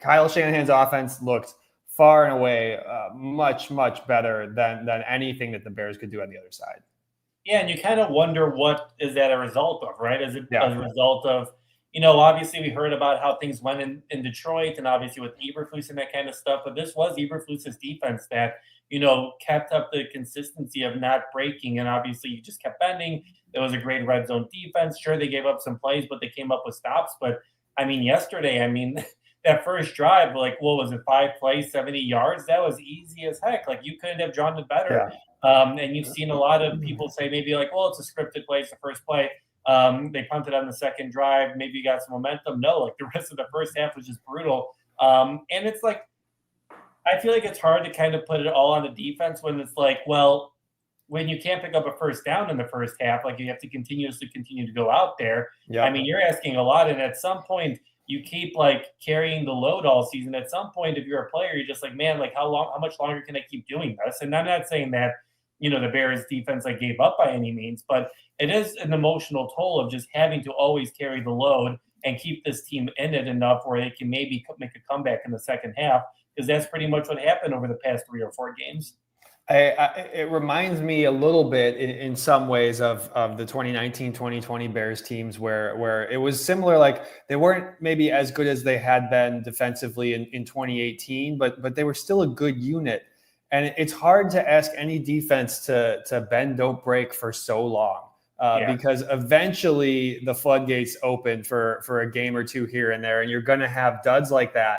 Kyle Shanahan's offense looked far and away much, much better than anything that the Bears could do on the other side. Yeah, and you kind of wonder what is that a result of, right? Is it Yeah. a result of, obviously we heard about how things went in Detroit and obviously with Eberflus and that kind of stuff, but this was Eberflus's defense that, kept up the consistency of not breaking, and obviously you just kept bending. There was a great red zone defense. Sure, they gave up some plays, but they came up with stops. But, yesterday, that first drive, like, what was it, 5 plays, 70 yards? That was easy as heck. Like, you couldn't have drawn it better. Yeah. And you've seen a lot of people say maybe like, well, it's a scripted play, it's the first play. They punted on the second drive. Maybe you got some momentum. No, like the rest of the first half was just brutal. And it's like, I feel like it's hard to kind of put it all on the defense when it's like, well, when you can't pick up a first down in the first half, like you have to continue to go out there. Yeah. You're asking a lot. And at some point, you keep like carrying the load all season. At some point, if you're a player, you're just like, man, like how much longer can I keep doing this? And I'm not saying that, the Bears defense like gave up by any means, but it is an emotional toll of just having to always carry the load and keep this team in it enough where they can maybe make a comeback in the second half, because that's pretty much what happened over the past 3 or 4 games. It reminds me a little bit in some ways of the 2019-2020 Bears teams where it was similar. Like they weren't maybe as good as they had been defensively in 2018, but they were still a good unit. And it's hard to ask any defense to bend, don't break for so long. Because eventually the floodgates open for a game or two here and there, and you're going to have duds like that.